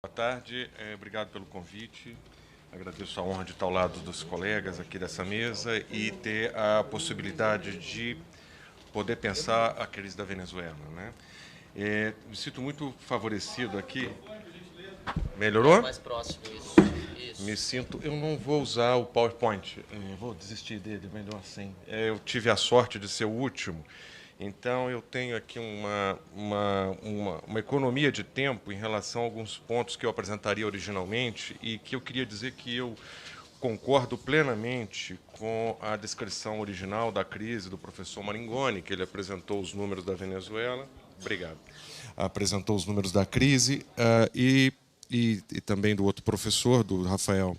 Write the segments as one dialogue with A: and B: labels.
A: Boa tarde, obrigado pelo convite. Agradeço a honra de estar ao lado dos colegas aqui dessa mesa e ter a possibilidade de poder pensar a crise da Venezuela, né? Me sinto muito favorecido aqui. Melhorou?
B: Mais próximo, isso.
A: Me
B: Isso.
A: sinto. Eu não vou usar o PowerPoint. Vou desistir dele, melhor assim. Eu tive a sorte de ser o último. Então, eu tenho aqui uma economia de tempo em relação a alguns pontos que eu apresentaria originalmente e que eu queria dizer que eu concordo plenamente com a descrição original da crise do professor Maringoni, que ele apresentou os números da Venezuela. Obrigado. Apresentou os números da crise e também do outro professor, do Rafael.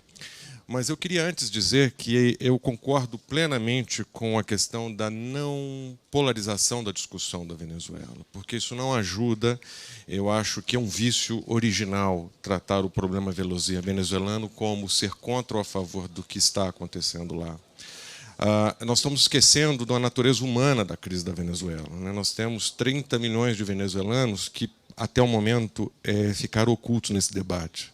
A: Mas eu queria antes dizer que eu concordo plenamente com a questão da não polarização da discussão da Venezuela, porque isso não ajuda. Eu acho que é um vício original tratar o problema venezuelano como ser contra ou a favor do que está acontecendo lá. Nós estamos esquecendo da natureza humana da crise da Venezuela, né? Nós temos 30 milhões de venezuelanos que, até o momento, ficaram ocultos nesse debate.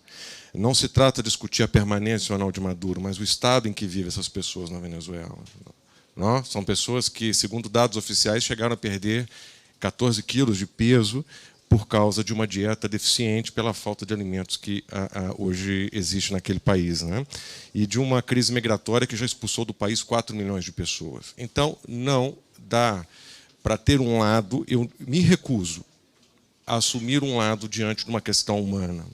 A: Não se trata de discutir a permanência ou não de Maduro, mas o estado em que vivem essas pessoas na Venezuela. Não? São pessoas que, segundo dados oficiais, chegaram a perder 14 quilos de peso por causa de uma dieta deficiente pela falta de alimentos que hoje existe naquele país, né? E de uma crise migratória que já expulsou do país 4 milhões de pessoas. Então, não dá para ter um lado, eu me recuso a assumir um lado diante de uma questão humana.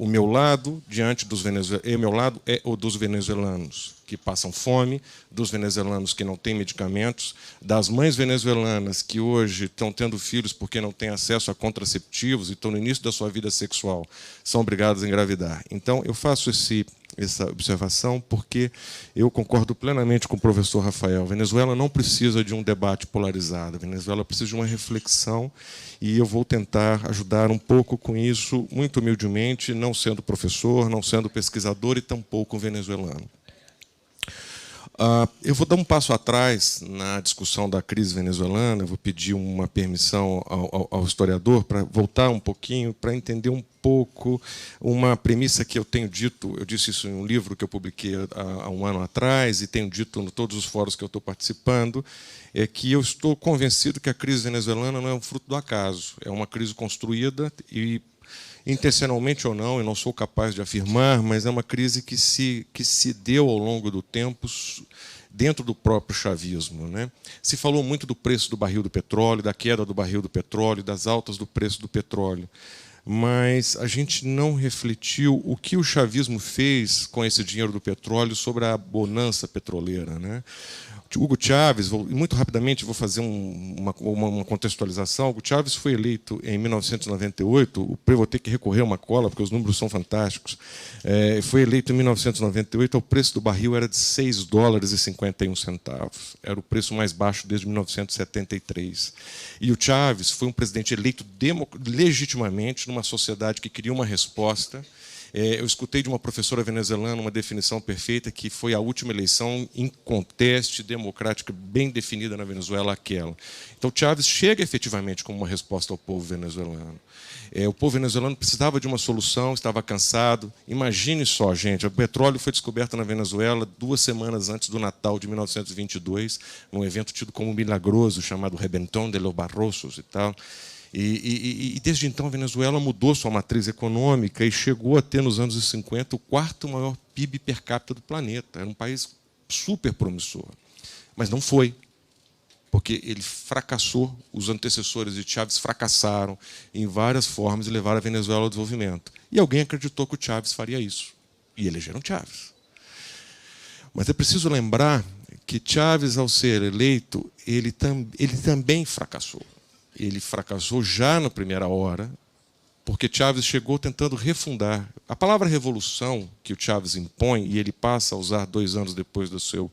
A: O meu lado diante dos venezuelanos, meu lado é o dos venezuelanos que passam fome, dos venezuelanos que não têm medicamentos, das mães venezuelanas que hoje estão tendo filhos porque não têm acesso a contraceptivos e estão no início da sua vida sexual, são obrigadas a engravidar. Então, eu faço essa observação porque eu concordo plenamente com o professor Rafael. A Venezuela não precisa de um debate polarizado, a Venezuela precisa de uma reflexão e eu vou tentar ajudar um pouco com isso, muito humildemente, não sendo professor, não sendo pesquisador e tampouco venezuelano. Eu vou dar um passo atrás na discussão da crise venezuelana, eu vou pedir uma permissão ao historiador para voltar um pouquinho, para entender um pouco uma premissa que eu tenho dito, eu disse isso em um livro que eu publiquei há um ano atrás e tenho dito em todos os fóruns que eu estou participando, é que eu estou convencido que a crise venezuelana não é um fruto do acaso, é uma crise construída e intencionalmente ou não, eu não sou capaz de afirmar, mas é uma crise que se deu ao longo do tempo dentro do próprio chavismo, né? Se falou muito do preço do barril do petróleo, da queda do barril do petróleo, das altas do preço do petróleo, mas a gente não refletiu o que o chavismo fez com esse dinheiro do petróleo sobre a bonança petroleira, né? Hugo Chávez, muito rapidamente vou fazer uma contextualização. Hugo Chávez foi eleito em 1998, eu vou ter que recorrer a uma cola, porque os números são fantásticos. Foi eleito em 1998, o preço do barril era de 6 dólares e 51 centavos. Era o preço mais baixo desde 1973. E o Chávez foi um presidente eleito legitimamente numa sociedade que queria uma resposta. Eu escutei de uma professora venezuelana uma definição perfeita, que foi a última eleição em conteste democrática bem definida na Venezuela, aquela. Então, Chávez chega efetivamente como uma resposta ao povo venezuelano. O povo venezuelano precisava de uma solução, estava cansado. Imagine só, gente, o petróleo foi descoberto na Venezuela 2 semanas antes do Natal de 1922, num evento tido como milagroso, chamado Rebentón de los Barrosos e tal. E desde então a Venezuela mudou sua matriz econômica e chegou a ter, nos anos 50, o 4º maior PIB per capita do planeta. Era um país super promissor. Mas não foi, porque ele fracassou, os antecessores de Chávez fracassaram em várias formas e levaram a Venezuela ao desenvolvimento. E alguém acreditou que o Chávez faria isso. E elegeram Chávez. Mas é preciso lembrar que Chávez, ao ser eleito, ele também fracassou. Ele fracassou já na primeira hora, porque Chávez chegou tentando refundar. A palavra revolução que o Chávez impõe, e ele passa a usar 2 anos depois do seu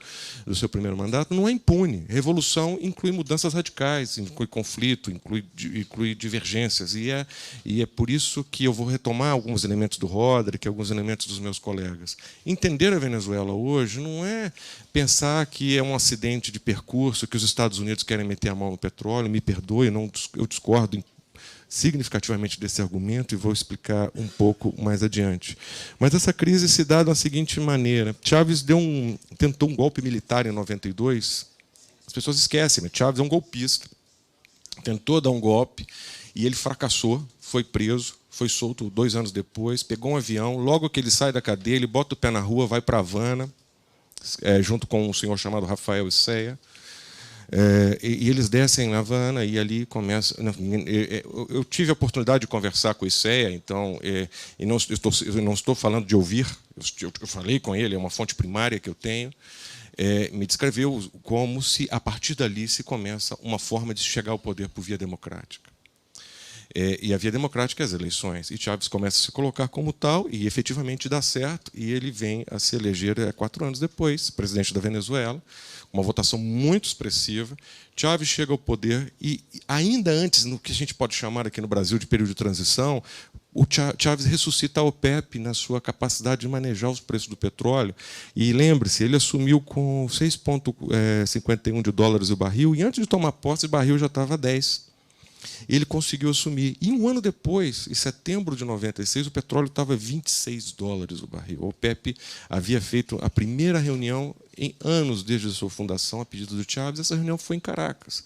A: primeiro mandato, não é impune. Revolução inclui mudanças radicais, inclui conflito, inclui divergências. E é por isso que eu vou retomar alguns elementos do Roderick, alguns elementos dos meus colegas. Entender a Venezuela hoje não é pensar que é um acidente de percurso, que os Estados Unidos querem meter a mão no petróleo. Me perdoe, eu discordo significativamente desse argumento e vou explicar um pouco mais adiante. Mas essa crise se dá da seguinte maneira. Chávez tentou um golpe militar em 92. As pessoas esquecem, mas Chávez é um golpista. Tentou dar um golpe e ele fracassou, foi preso, foi solto 2 anos depois, pegou um avião, logo que ele sai da cadeia, ele bota o pé na rua, vai para Havana, junto com um senhor chamado Rafael Isseia, e eles descem na Havana e ali começa. Eu tive a oportunidade de conversar com o Isseia, então, e não estou falando de ouvir, eu falei com ele, é uma fonte primária que eu tenho, me descreveu como se, a partir dali, se começa uma forma de chegar ao poder por via democrática. E a via democrática é as eleições. E Chávez começa a se colocar como tal, e efetivamente dá certo, e ele vem a se eleger 4 anos depois, presidente da Venezuela, uma votação muito expressiva. Chávez chega ao poder, e ainda antes, no que a gente pode chamar aqui no Brasil de período de transição, o Chávez ressuscita a OPEP na sua capacidade de manejar os preços do petróleo. E lembre-se, ele assumiu com 6,51 de dólares o barril, e antes de tomar posse, o barril já estava a 10. Ele conseguiu assumir. E um ano depois, em setembro de 96, o petróleo estava a 26 dólares o barril. A OPEP havia feito a primeira reunião em anos desde a sua fundação, a pedido do Chávez. Essa reunião foi em Caracas.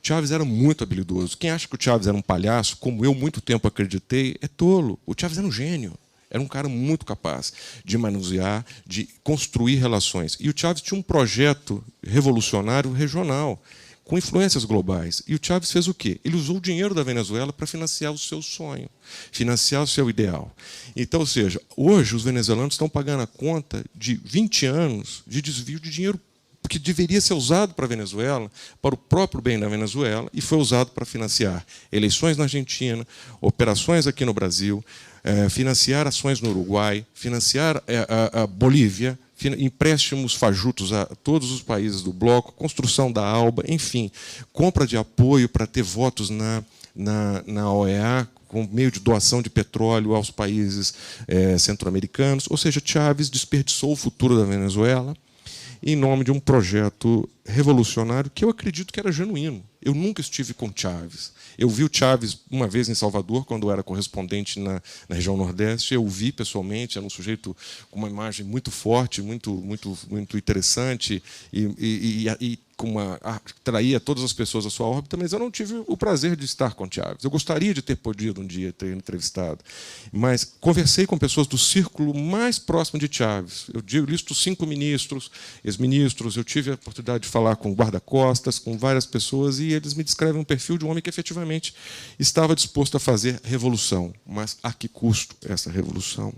A: Chávez era muito habilidoso. Quem acha que o Chávez era um palhaço, como eu muito tempo acreditei, é tolo. O Chávez era um gênio. Era um cara muito capaz de manusear, de construir relações. E o Chávez tinha um projeto revolucionário regional, com influências globais. E o Chávez fez o quê? Ele usou o dinheiro da Venezuela para financiar o seu sonho, financiar o seu ideal. Então, ou seja, hoje os venezuelanos estão pagando a conta de 20 anos de desvio de dinheiro que deveria ser usado para a Venezuela, para o próprio bem da Venezuela, e foi usado para financiar eleições na Argentina, operações aqui no Brasil, financiar ações no Uruguai, financiar a Bolívia, empréstimos fajutos a todos os países do bloco, construção da ALBA, enfim, compra de apoio para ter votos na OEA, com meio de doação de petróleo aos países centro-americanos. Ou seja, Chávez desperdiçou o futuro da Venezuela em nome de um projeto revolucionário que eu acredito que era genuíno. Eu nunca estive com Chávez. Eu vi o Chávez uma vez em Salvador, quando eu era correspondente na região Nordeste. Eu o vi pessoalmente, era um sujeito com uma imagem muito forte, muito interessante, e traía todas as pessoas à sua órbita, mas eu não tive o prazer de estar com Chávez. Eu gostaria de ter podido um dia ter entrevistado, mas conversei com pessoas do círculo mais próximo de Chávez. Eu listo 5 ministros, ex-ministros, eu tive a oportunidade de falar com guarda-costas, com várias pessoas, e eles me descrevem um perfil de um homem que efetivamente estava disposto a fazer revolução. Mas a que custo essa revolução?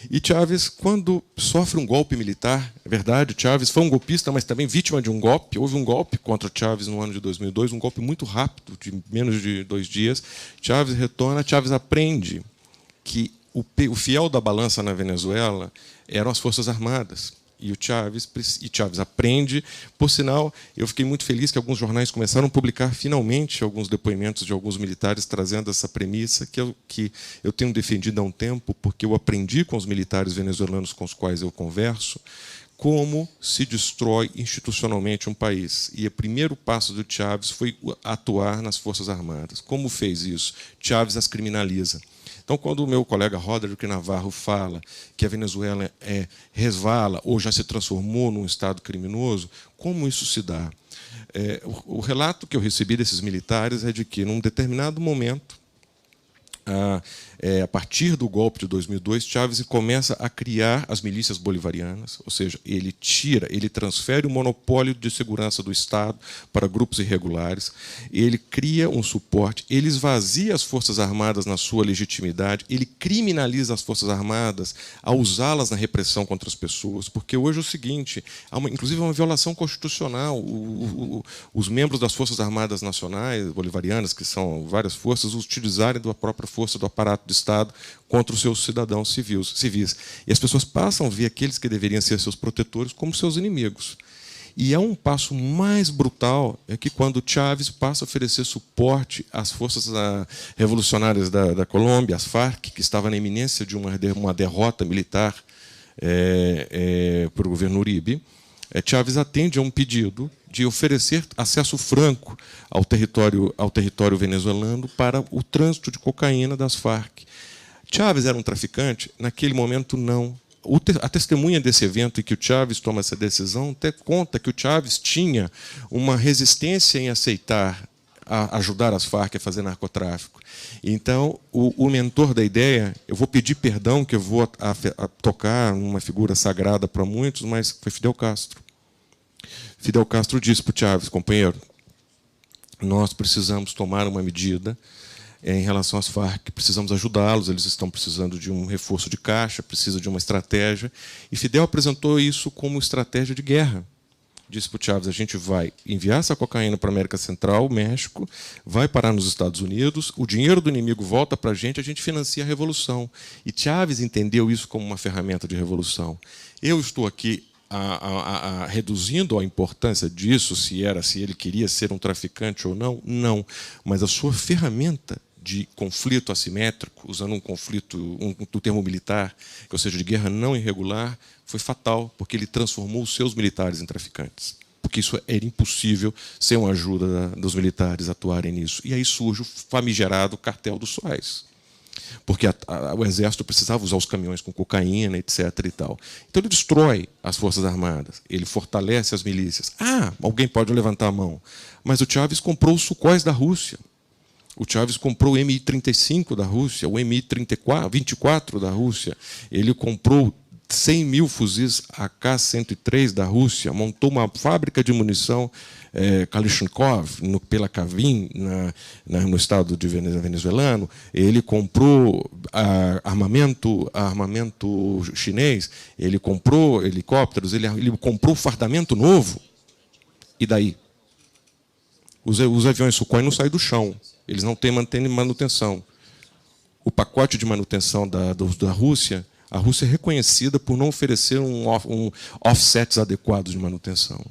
A: E Chávez, quando sofre um golpe militar, é verdade, Chávez foi um golpista, mas também vítima de um golpe. Houve um golpe contra Chávez no ano de 2002, um golpe muito rápido, de menos de 2 dias. Chávez retorna, Chávez aprende que o fiel da balança na Venezuela eram as Forças Armadas. E Chávez aprende. Por sinal, eu fiquei muito feliz que alguns jornais começaram a publicar finalmente alguns depoimentos de alguns militares trazendo essa premissa que eu tenho defendido há um tempo, porque eu aprendi com os militares venezuelanos com os quais eu converso como se destrói institucionalmente um país. E o primeiro passo do Chávez foi atuar nas Forças Armadas. Como fez isso? Chávez as criminaliza. Então, quando o meu colega Roderick Navarro fala que a Venezuela resvala ou já se transformou num Estado criminoso, como isso se dá? O relato que eu recebi desses militares é de que, num determinado momento, a partir do golpe de 2002, Chávez começa a criar as milícias bolivarianas, ou seja, ele transfere o monopólio de segurança do Estado para grupos irregulares, ele cria um suporte, ele esvazia as Forças Armadas na sua legitimidade, ele criminaliza as Forças Armadas ao usá-las na repressão contra as pessoas, porque hoje é o seguinte, inclusive uma violação constitucional, os membros das Forças Armadas Nacionais bolivarianas, que são várias forças, utilizarem da própria força do aparato do Estado contra os seus cidadãos civis. E as pessoas passam a ver aqueles que deveriam ser seus protetores como seus inimigos. E há um passo mais brutal, é que quando Chávez passa a oferecer suporte às forças revolucionárias da Colômbia, às Farc, que estava na iminência de uma derrota militar para o governo Uribe, Chávez atende a um pedido de oferecer acesso franco ao território venezuelano para o trânsito de cocaína das Farc. Chávez era um traficante? Naquele momento, não. A testemunha desse evento em que o Chávez toma essa decisão até conta que o Chávez tinha uma resistência em aceitar ajudar as Farc a fazer narcotráfico. Então, o mentor da ideia, eu vou pedir perdão que eu vou tocar uma figura sagrada para muitos, mas foi Fidel Castro. Fidel Castro disse para o Chávez, companheiro, nós precisamos tomar uma medida em relação às Farc, precisamos ajudá-los, eles estão precisando de um reforço de caixa, precisa de uma estratégia. E Fidel apresentou isso como estratégia de guerra. Disse para o Chávez, a gente vai enviar essa cocaína para a América Central, México, vai parar nos Estados Unidos, o dinheiro do inimigo volta para a gente financia a revolução. E Chávez entendeu isso como uma ferramenta de revolução. Eu estou aqui reduzindo a importância disso, se ele queria ser um traficante ou não, não. Mas a sua ferramenta de conflito assimétrico, usando um termo militar, ou seja, de guerra não irregular, foi fatal, porque ele transformou os seus militares em traficantes. Porque isso era impossível sem uma ajuda dos militares atuarem nisso. E aí surge o famigerado cartel do Suez. Porque o exército precisava usar os caminhões com cocaína, etc. e tal. Então ele destrói as Forças Armadas, ele fortalece as milícias. Alguém pode levantar a mão. Mas o Chávez comprou os Sukhóis da Rússia. O Chávez comprou o Mi-35 da Rússia, o Mi-24 da Rússia. Ele comprou 100 mil fuzis AK-103 da Rússia, montou uma fábrica de munição Kalashnikov, pela Kavin, no estado venezuelano. Ele comprou armamento chinês, ele comprou helicópteros, ele comprou fardamento novo. E daí? Os aviões Sukhoi não saem do chão, eles não têm manutenção. O pacote de manutenção da Rússia, a Rússia é reconhecida por não oferecer offsets adequados de manutenção.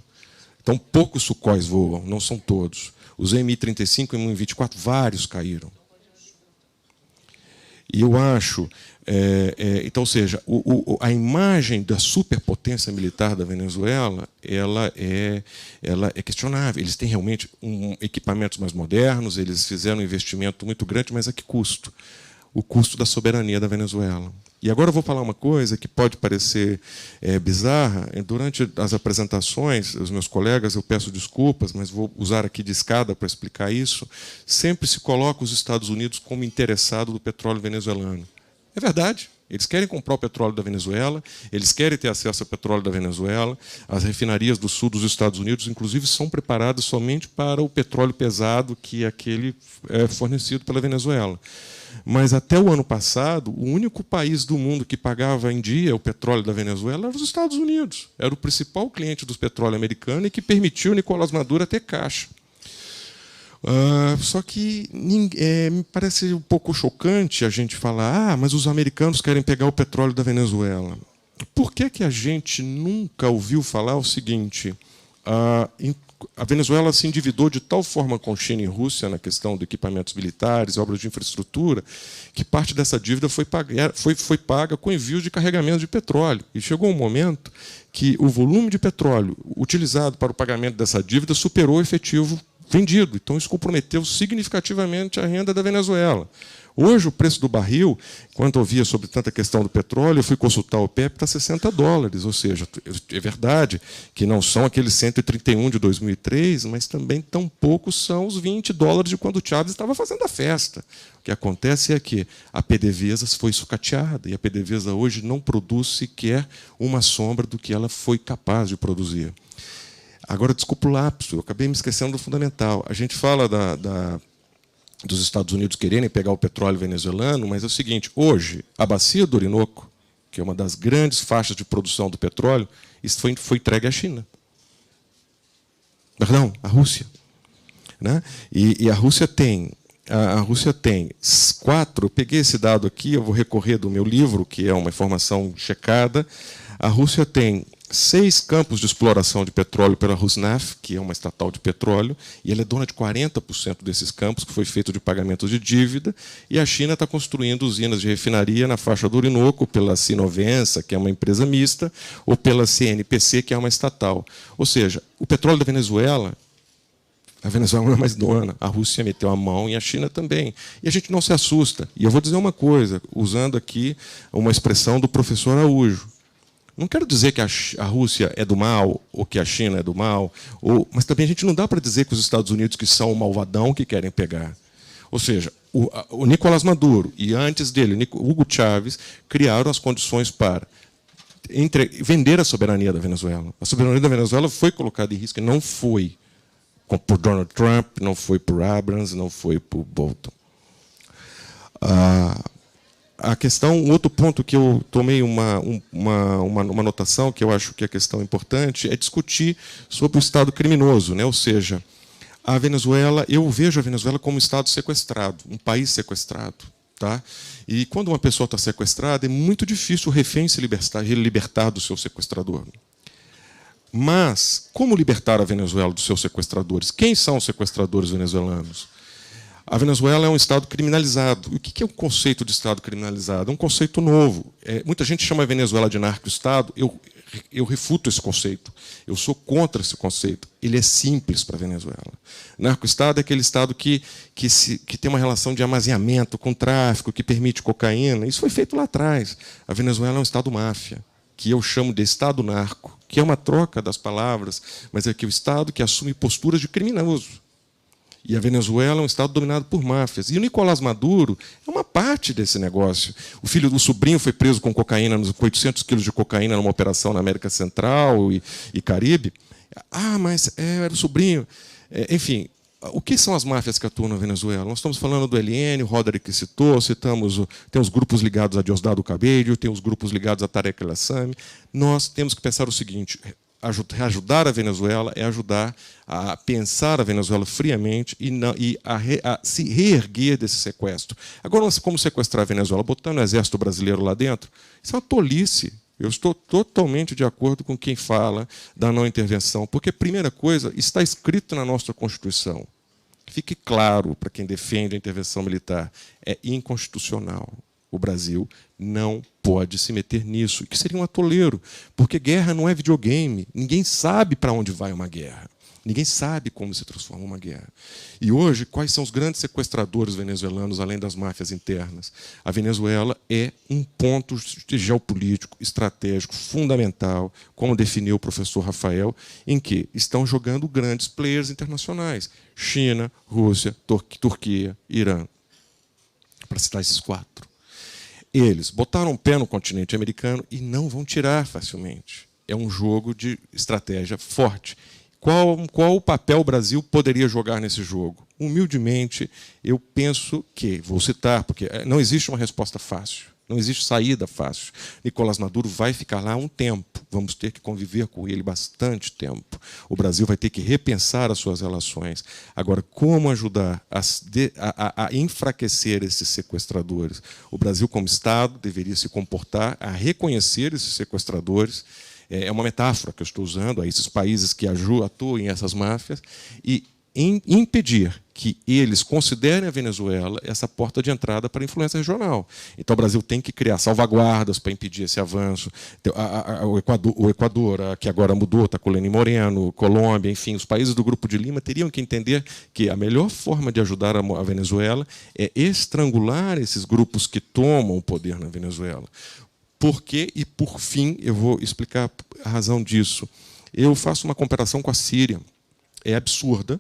A: Então, poucos Sukhois voam, não são todos. Os Mi-35 e Mi-24, vários caíram. E eu acho... então, ou seja, a imagem da superpotência militar da Venezuela ela é questionável. Eles têm realmente equipamentos mais modernos, eles fizeram um investimento muito grande, mas a que custo? O custo da soberania da Venezuela. E agora eu vou falar uma coisa que pode parecer bizarra. Durante as apresentações, os meus colegas, eu peço desculpas, mas vou usar aqui de escada para explicar isso, sempre se coloca os Estados Unidos como interessado do petróleo venezuelano. É verdade. Eles querem comprar o petróleo da Venezuela, eles querem ter acesso ao petróleo da Venezuela. As refinarias do sul dos Estados Unidos, inclusive, são preparadas somente para o petróleo pesado, que é aquele fornecido pela Venezuela. Mas, até o ano passado, o único país do mundo que pagava em dia o petróleo da Venezuela era os Estados Unidos. Era o principal cliente do petróleo americano e que permitiu Nicolás Maduro ter caixa. Só que me parece um pouco chocante a gente falar mas os americanos querem pegar o petróleo da Venezuela. Por que a gente nunca ouviu falar o seguinte? A Venezuela se endividou de tal forma com China e Rússia na questão de equipamentos militares, obras de infraestrutura, que parte dessa dívida foi paga com envios de carregamento de petróleo. E chegou um momento que o volume de petróleo utilizado para o pagamento dessa dívida superou o efetivo vendido. Então, isso comprometeu significativamente a renda da Venezuela. Hoje, o preço do barril, quando eu ouvia sobre tanta questão do petróleo, eu fui consultar o OPEP, está $60. Ou seja, é verdade que não são aqueles 131 de 2003, mas também tão poucos são os $20 de quando o Chávez estava fazendo a festa. O que acontece é que a PDVSA foi sucateada, e a PDVSA hoje não produz sequer uma sombra do que ela foi capaz de produzir. Agora, desculpa o lapso, eu acabei me esquecendo do fundamental. A gente fala dos Estados Unidos quererem pegar o petróleo venezuelano, mas é o seguinte, hoje, a bacia do Orinoco, que é uma das grandes faixas de produção do petróleo, isso foi entregue à China. Perdão, à Rússia. Né? E a Rússia tem 4, eu peguei esse dado aqui, eu vou recorrer do meu livro, que é uma informação checada, a Rússia tem 6 campos de exploração de petróleo pela Rosneft, que é uma estatal de petróleo, e ela é dona de 40% desses campos, que foi feito de pagamentos de dívida, e a China está construindo usinas de refinaria na faixa do Orinoco pela Sinovensa, que é uma empresa mista, ou pela CNPC, que é uma estatal. Ou seja, o petróleo da Venezuela, a Venezuela não é mais dona, a Rússia meteu a mão e a China também. E a gente não se assusta. E eu vou dizer uma coisa, usando aqui uma expressão do professor Araújo. Não quero dizer que a Rússia é do mal, ou que a China é do mal, mas também a gente não dá para dizer que os Estados Unidos que são o malvadão que querem pegar. Ou seja, o Nicolás Maduro e, antes dele, o Hugo Chávez, criaram as condições para vender a soberania da Venezuela. A soberania da Venezuela foi colocada em risco, e não foi por Donald Trump, não foi por Abrams, não foi por Bolton. A questão, um outro ponto que eu tomei uma anotação, que eu acho que é questão importante, é discutir sobre o Estado criminoso, né? Ou seja, a Venezuela, eu vejo a Venezuela como um Estado sequestrado, um país sequestrado. Tá? E quando uma pessoa está sequestrada, é muito difícil o refém se libertar do seu sequestrador. Mas, como libertar a Venezuela dos seus sequestradores? Quem são os sequestradores venezuelanos? A Venezuela é um Estado criminalizado. E o que é o conceito de Estado criminalizado? É um conceito novo. Muita gente chama a Venezuela de narco-Estado. Eu refuto esse conceito. Eu sou contra esse conceito. Ele é simples para a Venezuela. Narco-Estado é aquele Estado que tem uma relação de amaziamento com tráfico, que permite cocaína. Isso foi feito lá atrás. A Venezuela é um Estado máfia, que eu chamo de Estado narco, que é uma troca das palavras, mas é que o Estado que assume posturas de criminoso. E a Venezuela é um Estado dominado por máfias. E o Nicolás Maduro é uma parte desse negócio. O sobrinho foi preso com cocaína, com 800 quilos de cocaína numa operação na América Central e Caribe. Mas era o sobrinho. Enfim, o que são as máfias que atuam na Venezuela? Nós estamos falando do ELN, o Roderick citou, tem os grupos ligados a Diosdado Cabello, tem os grupos ligados a Tarek El Aissami. Nós temos que pensar o seguinte: ajudar a Venezuela é ajudar a pensar a Venezuela friamente e a se reerguer desse sequestro. Agora, como sequestrar a Venezuela? Botando o exército brasileiro lá dentro? Isso é uma tolice. Eu estou totalmente de acordo com quem fala da não intervenção, porque, primeira coisa, está escrito na nossa Constituição. Fique claro para quem defende a intervenção militar, é inconstitucional. O Brasil não pode se meter nisso, que seria um atoleiro, porque guerra não é videogame. Ninguém sabe para onde vai uma guerra. Ninguém sabe como se transforma uma guerra. E hoje, quais são os grandes sequestradores venezuelanos, além das máfias internas? A Venezuela é um ponto geopolítico, estratégico, fundamental, como definiu o professor Rafael, em que estão jogando grandes players internacionais. China, Rússia, Turquia, Irã, para citar esses 4. Eles botaram o pé no continente americano e não vão tirar facilmente. É um jogo de estratégia forte. Qual o papel o Brasil poderia jogar nesse jogo? Humildemente, eu penso que, vou citar, porque não existe uma resposta fácil, não existe saída fácil. Nicolás Maduro vai ficar lá um tempo, vamos ter que conviver com ele bastante tempo. O Brasil vai ter que repensar as suas relações. Agora, como ajudar a enfraquecer esses sequestradores? O Brasil, como Estado, deveria se comportar a reconhecer esses sequestradores. É uma metáfora que eu estou usando a esses países que atuam em essas máfias e impedir que eles considerem a Venezuela essa porta de entrada para a influência regional. Então, o Brasil tem que criar salvaguardas para impedir esse avanço. O Equador, que agora mudou, está com Lenín Moreno, Colômbia, enfim, os países do Grupo de Lima teriam que entender que a melhor forma de ajudar a Venezuela é estrangular esses grupos que tomam o poder na Venezuela. Por quê? E, por fim, eu vou explicar a razão disso. Eu faço uma comparação com a Síria. É absurda,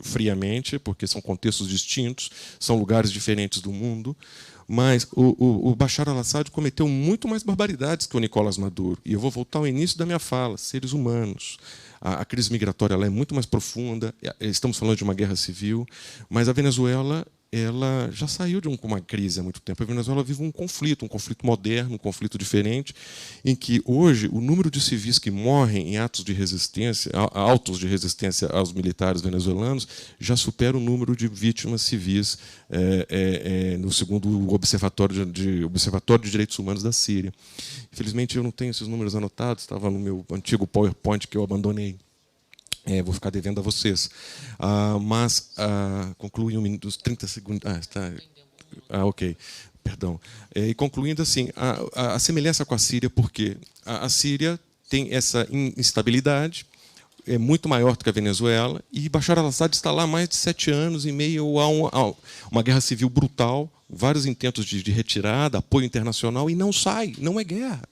A: friamente, porque são contextos distintos, são lugares diferentes do mundo, mas o Bashar al-Assad cometeu muito mais barbaridades que o Nicolás Maduro. E eu vou voltar ao início da minha fala: seres humanos. A crise migratória ela é muito mais profunda, estamos falando de uma guerra civil, mas a Venezuela ela já saiu de uma crise há muito tempo. A Venezuela vive um conflito moderno, um conflito diferente, em que hoje o número de civis que morrem em atos de resistência, autos de resistência aos militares venezuelanos, já supera o número de vítimas civis no segundo Observatório de Direitos Humanos da Síria. Infelizmente, eu não tenho esses números anotados, estava no meu antigo PowerPoint que eu abandonei. Vou ficar devendo a vocês. Mas concluí um minuto, 30 segundos. Está. Ok. Perdão. E concluindo assim, a semelhança com a Síria, porque a Síria tem essa instabilidade, é muito maior do que a Venezuela, e Bashar al-Assad está lá há mais de 7 anos em meio a uma guerra civil brutal, vários intentos de retirada, apoio internacional, e não sai, não é guerra.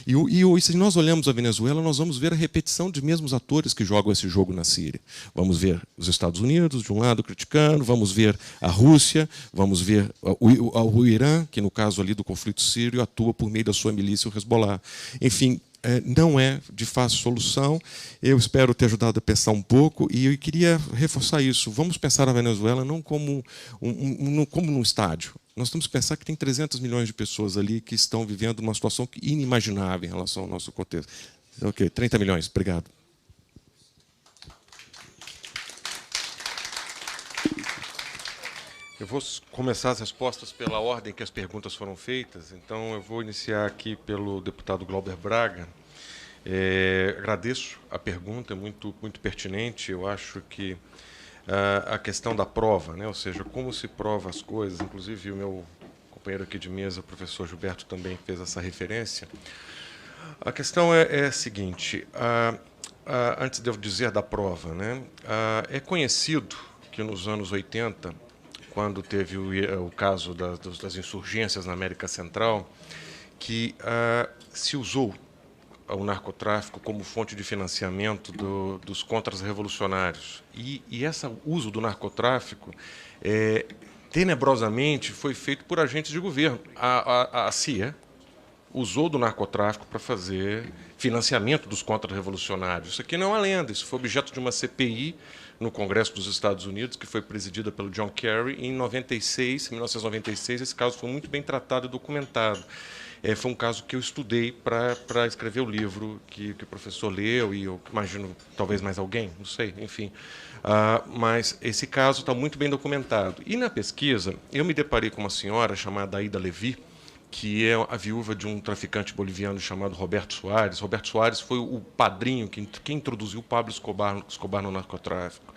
A: E se nós olhamos a Venezuela, nós vamos ver a repetição de mesmos atores que jogam esse jogo na Síria. Vamos ver os Estados Unidos, de um lado, criticando, vamos ver a Rússia, vamos ver o Irã, que, no caso ali do conflito sírio, atua por meio da sua milícia, o Hezbollah. Enfim, não é de fácil solução. Eu espero ter ajudado a pensar um pouco, e eu queria reforçar isso. Vamos pensar a Venezuela não como num estádio. Nós temos que pensar que tem 300 milhões de pessoas ali que estão vivendo uma situação inimaginável em relação ao nosso contexto. Ok, 30 milhões, obrigado. Eu vou começar as respostas pela ordem que as perguntas foram feitas. Então, eu vou iniciar aqui pelo deputado Glauber Braga. Agradeço a pergunta, é muito pertinente. Eu acho que a questão da prova, né? Ou seja, como se prova as coisas. Inclusive, o meu companheiro aqui de mesa, o professor Gilberto, também fez essa referência. A questão é a seguinte, antes de eu dizer da prova, né? É conhecido que nos anos 80, quando teve o caso das insurgências na América Central, que se usou o narcotráfico como fonte de financiamento dos contras-revolucionários. E esse uso do narcotráfico, tenebrosamente, foi feito por agentes de governo. A CIA usou do narcotráfico para fazer financiamento dos contra-revolucionários. Isso aqui não é uma lenda, isso foi objeto de uma CPI no Congresso dos Estados Unidos, que foi presidida pelo John Kerry, em 1996. Esse caso foi muito bem tratado e documentado. Foi um caso que eu estudei para escrever o livro que o professor leu, e eu imagino talvez mais alguém, não sei, enfim. Mas esse caso está muito bem documentado. E na pesquisa, eu me deparei com uma senhora chamada Aida Levi, que é a viúva de um traficante boliviano chamado Roberto Soares. Roberto Soares foi o padrinho que introduziu Pablo Escobar no narcotráfico.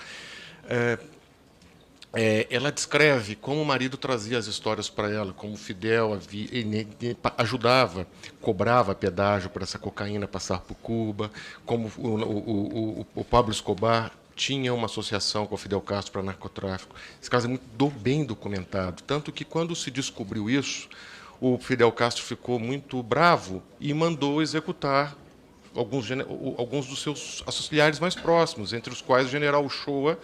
A: Ela descreve como o marido trazia as histórias para ela, como Fidel ajudava, cobrava pedágio para essa cocaína passar por Cuba, como o Pablo Escobar tinha uma associação com o Fidel Castro para narcotráfico. Esse caso é muito bem documentado, tanto que, quando se descobriu isso, o Fidel Castro ficou muito bravo e mandou executar alguns dos seus auxiliares mais próximos, entre os quais o general Uchoa,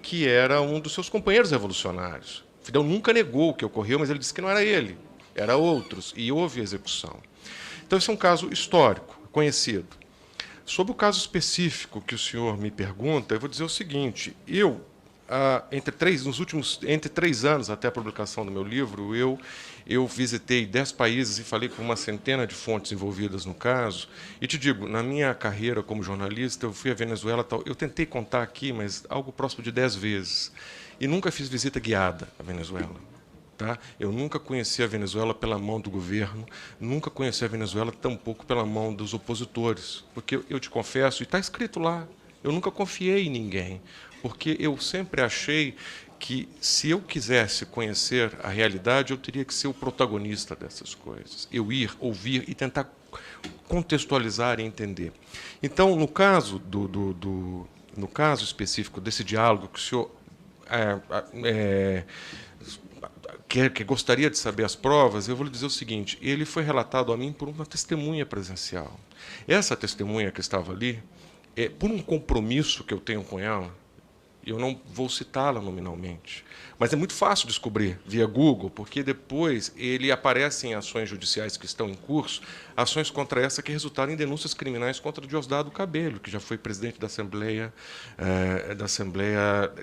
A: que era um dos seus companheiros revolucionários. Fidel nunca negou o que ocorreu, mas ele disse que não era ele, era outros, e houve execução. Então, esse é um caso histórico, conhecido. Sobre o caso específico que o senhor me pergunta, eu vou dizer o seguinte: entre 3 anos até a publicação do meu livro, eu visitei 10 países e falei com uma centena de fontes envolvidas no caso. E te digo, na minha carreira como jornalista, eu fui à Venezuela, eu tentei contar aqui, mas algo próximo de 10 vezes. E nunca fiz visita guiada à Venezuela. Tá? Eu nunca conheci a Venezuela pela mão do governo, nunca conheci a Venezuela tampouco pela mão dos opositores. Porque eu te confesso, e está escrito lá, eu nunca confiei em ninguém. Porque eu sempre achei que, se eu quisesse conhecer a realidade, eu teria que ser o protagonista dessas coisas. Eu ir, ouvir e tentar contextualizar e entender. Então, no caso no caso específico desse diálogo que o senhor que gostaria de saber as provas, eu vou lhe dizer o seguinte: ele foi relatado a mim por uma testemunha presencial. Essa testemunha que estava ali, por um compromisso que eu tenho com ela, Eu não vou citá-la nominalmente. Mas é muito fácil descobrir via Google, porque depois ele aparece em ações judiciais que estão em curso, ações contra essa que resultaram em denúncias criminais contra Diosdado Cabello, que já foi presidente da Assembleia,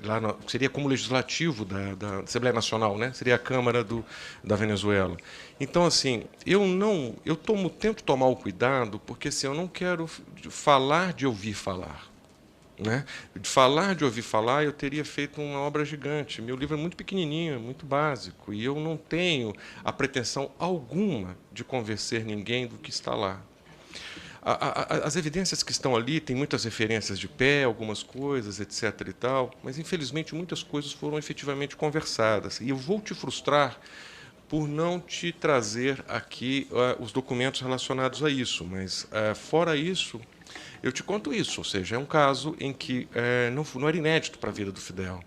A: lá seria como legislativo da Assembleia Nacional, né? Seria a Câmara da Venezuela. Então, assim, tento tomar o cuidado, porque assim, eu não quero falar de ouvir falar. Né? De ouvir falar, eu teria feito uma obra gigante. Meu livro é muito pequenininho, é muito básico, e eu não tenho a pretensão alguma de convencer ninguém do que está lá. As evidências que estão ali têm muitas referências de pé, algumas coisas, etc. e tal, mas infelizmente muitas coisas foram efetivamente conversadas. E eu vou te frustrar por não te trazer aqui os documentos relacionados a isso, mas fora isso, eu te conto isso, ou seja, é um caso em que não era inédito para a vida do Fidel.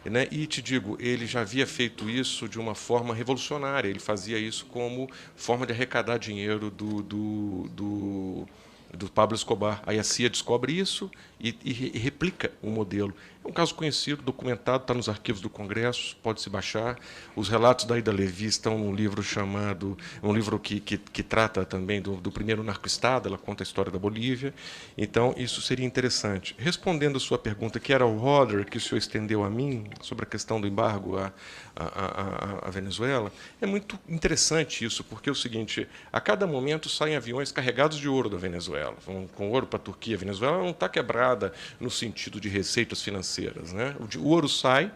A: Né? E te digo, ele já havia feito isso de uma forma revolucionária, ele fazia isso como forma de arrecadar dinheiro do Pablo Escobar. Aí a CIA descobre isso e replica o modelo. É um caso conhecido, documentado, está nos arquivos do Congresso, pode-se baixar. Os relatos da Ida Levi estão num livro chamado, um livro que trata também do primeiro narco-estado, ela conta a história da Bolívia. Então, isso seria interessante. Respondendo a sua pergunta, que era o Roder, que o senhor estendeu a mim, sobre a questão do embargo à Venezuela, é muito interessante isso, porque é o seguinte, a cada momento saem aviões carregados de ouro da Venezuela, vão com ouro para a Turquia. A Venezuela não está quebrada no sentido de receitas financeiras. Né? O ouro sai,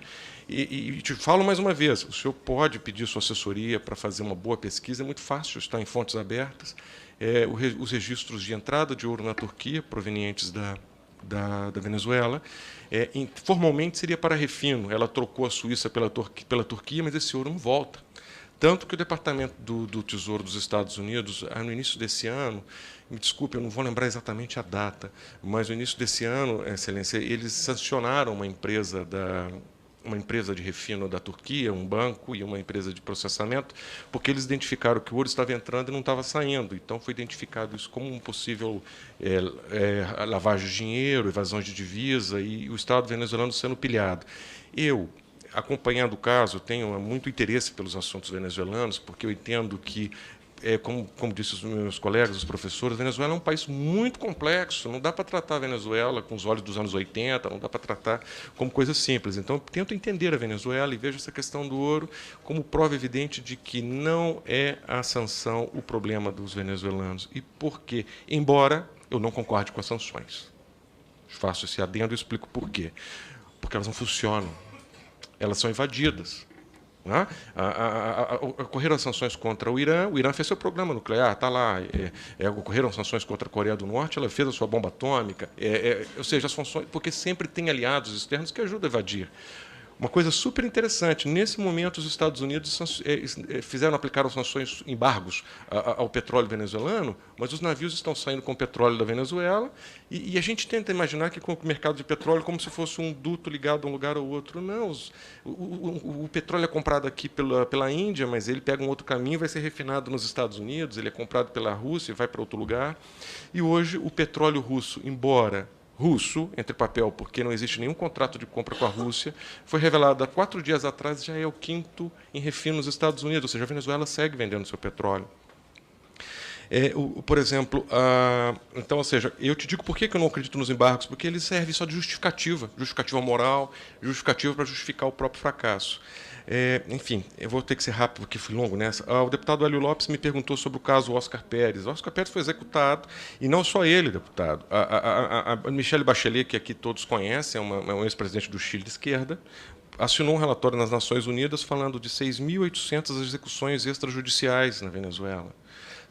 A: e te falo mais uma vez, o senhor pode pedir sua assessoria para fazer uma boa pesquisa, é muito fácil, está em fontes abertas. Os registros de entrada de ouro na Turquia, provenientes da Venezuela, formalmente seria para refino. Ela trocou a Suíça pela Turquia, mas esse ouro não volta. Tanto que o Departamento do Tesouro dos Estados Unidos, no início desse ano, me desculpe, eu não vou lembrar exatamente a data, mas no início desse ano, Excelência, eles sancionaram uma empresa de refino da Turquia, um banco e uma empresa de processamento, porque eles identificaram que o ouro estava entrando e não estava saindo. Então, foi identificado isso como um possível lavagem de dinheiro, evasão de divisa e o Estado venezuelano sendo pilhado. Acompanhando o caso, tenho muito interesse pelos assuntos venezuelanos, porque eu entendo que, como disse os meus colegas, os professores, a Venezuela é um país muito complexo, não dá para tratar a Venezuela com os olhos dos anos 80, não dá para tratar como coisa simples. Então, eu tento entender a Venezuela e vejo essa questão do ouro como prova evidente de que não é a sanção o problema dos venezuelanos. E por quê? Embora eu não concorde com as sanções. Faço esse adendo e explico por quê. Porque elas não funcionam. Elas são invadidas. Né? Ocorreram sanções contra o Irã fez seu programa nuclear, está lá. Ocorreram sanções contra a Coreia do Norte, ela fez a sua bomba atômica. Ou seja, as funções, porque sempre tem aliados externos que ajudam a evadir. Uma coisa super interessante, nesse momento os Estados Unidos aplicaram sanções, embargos ao petróleo venezuelano, mas os navios estão saindo com petróleo da Venezuela e a gente tenta imaginar que com o mercado de petróleo como se fosse um duto ligado a um lugar ao outro. Não, o petróleo é comprado aqui pela Índia, mas ele pega um outro caminho, vai ser refinado nos Estados Unidos, ele é comprado pela Rússia e vai para outro lugar. E hoje o petróleo russo, embora russo, entre papel, porque não existe nenhum contrato de compra com a Rússia, foi revelado há 4 dias atrás, já é o 5º em refino nos Estados Unidos, ou seja, a Venezuela segue vendendo seu petróleo. Por exemplo, então, ou seja, eu te digo por que eu não acredito nos embargos, porque eles servem só de justificativa moral, justificativa para justificar o próprio fracasso. Enfim, eu vou ter que ser rápido, porque fui longo nessa. O deputado Hélio Lopes me perguntou sobre o caso Oscar Pérez. O Oscar Pérez foi executado, e não só ele, deputado. A Michelle Bachelet, que aqui todos conhecem, é um ex-presidente do Chile de esquerda, assinou um relatório nas Nações Unidas falando de 6.800 execuções extrajudiciais na Venezuela.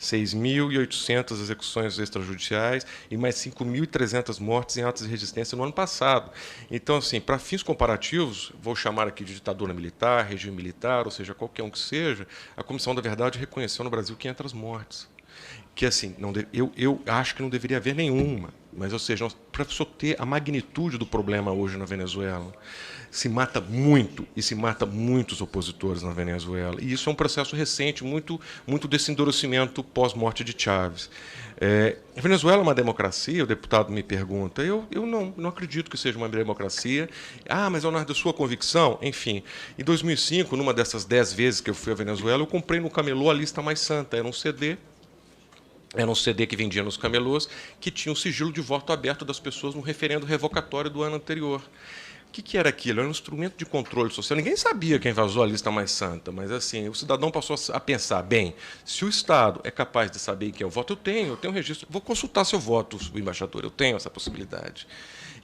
A: 6.800 execuções extrajudiciais e mais 5.300 mortes em atos de resistência no ano passado. Então, assim, para fins comparativos, vou chamar aqui de ditadura militar, regime militar, ou seja, qualquer um que seja, a Comissão da Verdade reconheceu no Brasil 500 mortes. que assim, eu acho que não deveria haver nenhuma, mas, ou seja, para você ter a magnitude do problema hoje na Venezuela, se mata muito e se mata muitos opositores na Venezuela. E isso é um processo recente, muito desse endurecimento pós-morte de Chávez. A Venezuela é uma democracia? O deputado me pergunta. Eu não acredito que seja uma democracia. Ah, mas é da sua convicção? Enfim, em 2005, numa dessas 10 vezes que eu fui à Venezuela, eu comprei no camelô a Lista Mais Santa. Era um CD que vendia nos camelôs, que tinha o sigilo de voto aberto das pessoas no referendo revocatório do ano anterior. O que era aquilo? Era um instrumento de controle social. Ninguém sabia quem vazou a Lista Mais Santa, mas assim, o cidadão passou a pensar, bem, se o Estado é capaz de saber quem eu voto, eu tenho um registro, vou consultar seu voto, o embaixador, eu tenho essa possibilidade.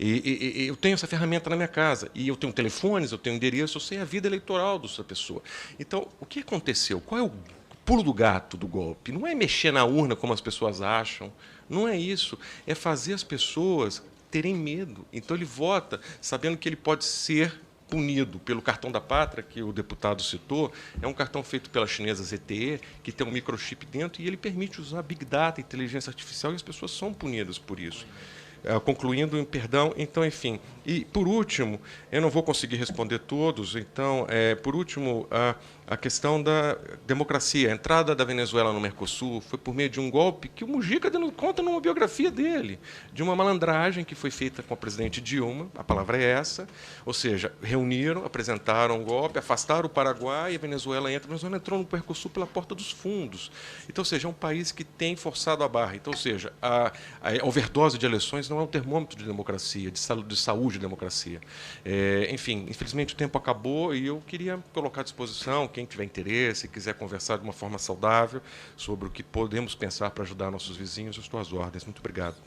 A: E eu tenho essa ferramenta na minha casa, e eu tenho telefones, eu tenho endereço, eu sei a vida eleitoral dessa pessoa. Então, o que aconteceu? Qual é o pulo do gato do golpe? Não é mexer na urna como as pessoas acham, não é isso, é fazer as pessoas terem medo. Então ele vota sabendo que ele pode ser punido pelo cartão da pátria, que o deputado citou. É um cartão feito pela chinesa ZTE, que tem um microchip dentro, e ele permite usar Big Data, inteligência artificial, e as pessoas são punidas por isso. Concluindo, perdão, então, enfim. E, por último, eu não vou conseguir responder todos, então, por último, a questão da democracia. A entrada da Venezuela no Mercosul foi por meio de um golpe que o Mujica conta numa biografia dele, de uma malandragem que foi feita com a presidente Dilma, a palavra é essa, ou seja, reuniram, apresentaram um golpe, afastaram o Paraguai, e a Venezuela entra. A Venezuela entrou no Mercosul pela porta dos fundos. Então, ou seja, é um país que tem forçado a barra. Então, ou seja, a overdose de eleições não é um termômetro de democracia, de saúde de democracia. Enfim, infelizmente o tempo acabou e eu queria colocar à disposição, quem tiver interesse, quiser conversar de uma forma saudável sobre o que podemos pensar para ajudar nossos vizinhos, eu estou às ordens. Muito obrigado.